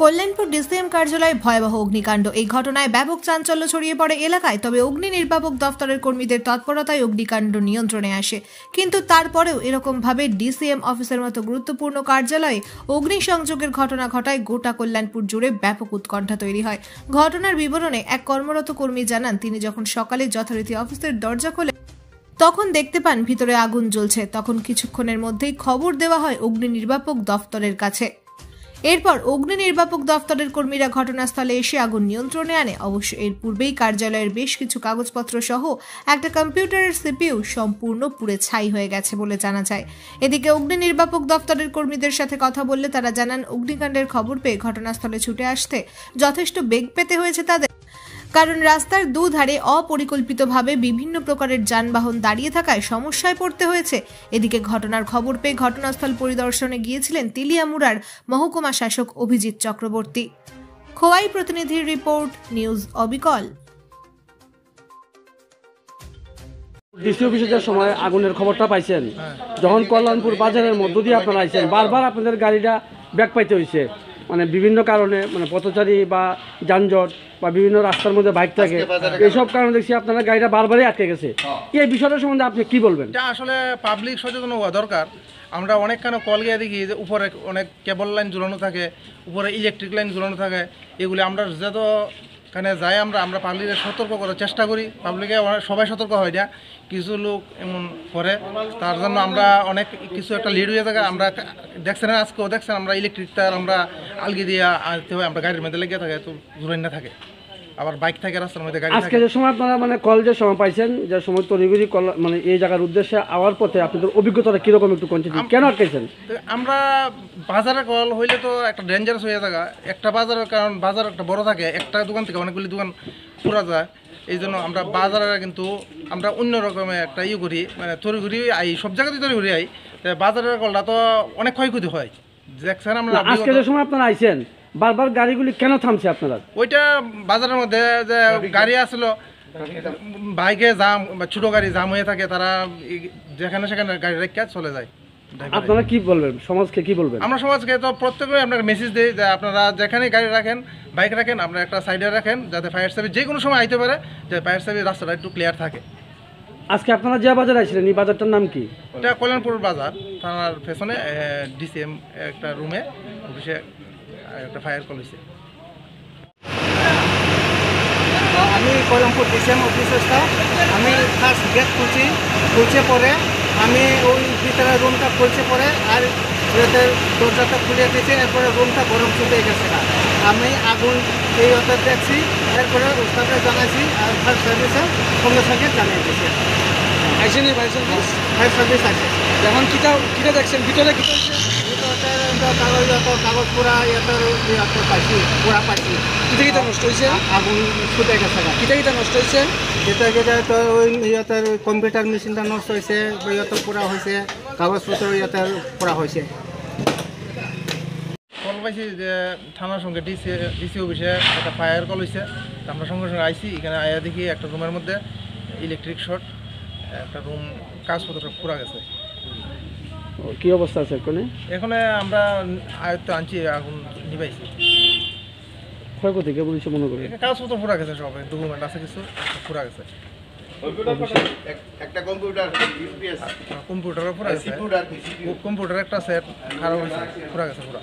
Kalyanpur DCM কার্যালয়ে ভয়াবহ অগ্নিকাণ্ড। এই ঘটনায় ব্যাপক চাঞ্চল্য ছড়িয়ে পড়ে এলাকায়। তবে অগ্নি নির্বাপক দফতরের কর্মীদের তৎপরতায় অগ্নিকাণ্ড নিয়ন্ত্রণে আসে। কিন্তু তারপরেও এরকমভাবে ডিসিএম অফিসের মতো গুরুত্বপূর্ণ কার্যালয়ে অগ্নিসংযোগের ঘটনা ঘটায় গোটা কল্যাণপুর জুড়ে ব্যাপক উৎকণ্ঠা তৈরি হয়। ঘটনার বিবরণে এক কর্মরত কর্মী জানান, তিনি যখন সকালে যথারীতি অফিসের দরজা খোলে তখন দেখতে পান ভিতরে আগুন জ্বলছে। তখন কিছুক্ষণের মধ্যেই খবর দেওয়া হয় অগ্নি নির্বাপক দফতরের কাছে। এরপর অগ্নি নির্বাপক দফতরের কর্মীরা ঘটনাস্থলে এসে আগুন নিয়ন্ত্রণে আনে। অবশ্য এর পূর্বেই কার্যালয়ের বেশ কিছু কাগজপত্র সহ একটা কম্পিউটারের সিপিইউ সম্পূর্ণ পুড়ে ছাই হয়ে গেছে বলে জানা যায়। এদিকে অগ্নি নির্বাপক দফতরের কর্মীদের সাথে কথা বললে তারা জানান, অগ্নিকাণ্ডের খবর পেয়ে ঘটনাস্থলে ছুটে আসতে যথেষ্ট বেগ পেতে হয়েছে তাদের, কারণ রাস্তার দুধারে অপরিকল্পিতভাবে বিভিন্ন প্রকারের যানবাহন দাঁড়িয়ে থাকায় সমস্যায় পড়তে হয়েছে। এদিকে ঘটনার খবর পেয়ে ঘটনাস্থল পরিদর্শনে গিয়েছিলেন তেলিয়ামুড়ার মহকুমা শাসক অভিজিৎ চক্রবর্তী। খোয়াই প্রতিনিধির রিপোর্ট, নিউজ অবিকল। ডিসি অফিসে যে সময় আগুনের খবরটা পাইছেন, যখন কল্যাণপুর বাজারের মধ্য দিয়ে আপনারা আইছেন, বারবার আপনাদের গাড়িটা ব্যাক পাইতে হয়েছে, মানে বিভিন্ন কারণে, মানে পথচারী বা যানজট বা বিভিন্ন রাস্তার মধ্যে বাইক থাকে, এইসব কারণে দেখছি আপনারা গাড়িটা বারবারই আটকে গেছে। এই বিষয়টা সম্বন্ধে আপনি কি বলবেন? এটা আসলে পাবলিক সচেতন হওয়া দরকার। আমরা অনেকখানে কল গিয়ে দেখি যে উপরে অনেক কেবল লাইন ঝুলানো থাকে, উপরে ইলেকট্রিক লাইন ঝুলানো থাকে। এগুলি আমরা যতখানে যাই আমরা পাবলিকে সতর্ক করার চেষ্টা করি। পাবলিকে সবাই সতর্ক হয় না, কিছু লোক এমন করে, তার জন্য আমরা অনেক কিছু একটা লিড হয়ে থাকে। আমরা দেখছেন, আজকেও দেখছেন, আমরা ইলেকট্রিক তার আমরা আলগি দিয়ে আনতে হয়, আমরা গাড়ির মধ্যে লেগে থাকে, তো ঝুলাই না থাকে, আবার বাইক থাকে রাস্তার মধ্যে গাড়ি। আজকে যে সময় আপনারা মানে কল যে সময় পাইছেন, যে সময় তড়িঘড়ি কল মানে এই জায়গার উদ্দেশ্যে আওয়ার পথে আপনাদের অভিজ্ঞতাটা কিরকম একটু কন্টিনিউ কেন আটকেছেন? আমরা বাজারে কল হইলে তো একটা ডেঞ্জারাস হয়ে থাকে একটা বাজারের, কারণ বাজার একটা বড় থাকে, একটা দোকান থেকে অনেকগুলি দোকান পুরা যায়। এই জন্য আমরা বাজারে কিন্তু আমরা অন্য রকমের একটা করি, মানে তড়িঘড়ি আই, সব জায়গাতেই তড়িঘড়ি আই। বাজারের কলটা তো অনেক ক্ষয়ক্ষতি হয়, দেখছেন। আমরা আজকে যে সময় আপনারা আইছেন, বারবার গাড়িগুলি কেন থামছে আপনারা? ওইটা বাজারের মধ্যে যে গাড়ি আসলো, বাইকে জাম বা ছোটো গাড়ি জাম হয়ে থাকে, তারা যেখানে সেখানে গাড়ি রেখে চলে যায়। আপনারা কি বলবেন, সমাজকে কি বলবেন? আমরা সমাজকে তো প্রত্যেকেই আপনাকে মেসেজ দিই যে আপনারা যেখানে গাড়ি রাখেন, বাইক রাখেন, আপনারা একটা সাইডে রাখেন, যাতে ফায়ার সার্ভিস যে কোনো সময় আইতে পারে, যে ফায়ার সার্ভিস রাস্তাটা একটু ক্লিয়ার থাকে। আজকে আপনারা যে বাজারে আসছিলেন, এই বাজারটার নাম কি? এটা কল্যাণপুর বাজার, থানার পেছনে ডিসিএম একটা রুমে অফিসে একটা ফায়ার কল হয়েছে। আমি কল্যাণপুর ডিসিএম অফিসের স্টাফ। আমি ফার্স্ট গেট খুলছে পরে আমি ওই ভিতরে রুমটা খুলছে পরে, আর দরজাটা খুলে দিয়েছে। এরপরে রুমটা গরম ছুটে গেছে না, আমি আগুন এই অর্ডার দেখছি। এরপরে ওস্তাদে জানাইছি, আর ফায়ার সার্ভিসে সঙ্গে সঙ্গে জানিয়ে দিয়েছে। আইসেনি ফায়ার সার্ভিস আছে। যখন কিটা দেখছেন ভিতরে কি কাগজ পুরা পাইছি, পুরা পাইছি। কিটা নষ্ট হয়েছে? আগুন ছুটে গেছে। কিটা নষ্ট হয়েছে? যেটা তো ওই ইয়াতের কম্পিউটার মেশিনটা নষ্ট হয়েছে, ইয়াতে পুরা হয়েছে, কাগজপত্র ইয়াতে পুরা হয়েছে। কল পাইছি যে থানার সঙ্গে ডিসি অফিসে একটা ফায়ার কল হয়েছে। আমরা সঙ্গে সঙ্গে আইসি, এখানে আয়া দেখি একটা রুমের মধ্যে ইলেকট্রিক শর্ট, একটা রুম কাগজপত্র সব পুরা গেছে। কি অবস্থা আছে এখানে? আমরা আয়ত্ত আনছি, আগুন নিবাইছি। ক্ষয়ক্ষতি কে বলছে মনে করি? কাগজপত্র পুরা গেছে, সব ডকুমেন্ট আছে কিছু পুরা গেছে। একটা কম্পিউটারও পুরা গেছে, কম্পিউটার একটা সেট খারাপ হয়েছে, পুরা গেছে পুরা।